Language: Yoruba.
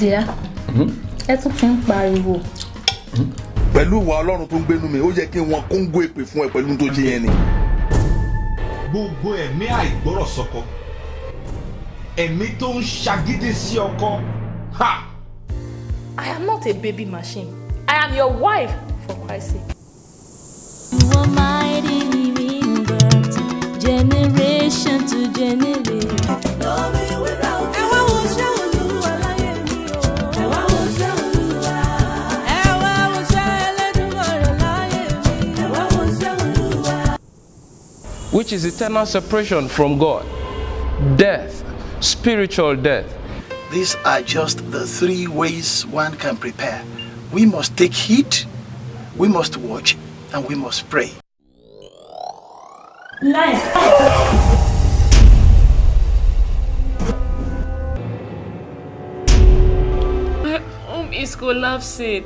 Dear, ẹ tún ti ń pariwo. Pẹ̀lú ìwà Ọlọ́run tó ń gbénú mi, ó yẹ kí wọ́n kóńgó èpè fún ẹ pẹ̀lú tó ṣe yẹn ni. Gbogbo ẹ̀mí àìgbọ́rọ̀ sọ́kọ. Ẹ̀mí tó ń ṣagídí sí ọkọ. Ha! I am not a baby machine. I am your wife, for Christ's sake. You are mighty remembered, generation to generation. Which is eternal separation from God, death, spiritual death. These are just the 3 ways one can prepare. We must take heed, we must watch, and we must pray. Life. My home is collapsing.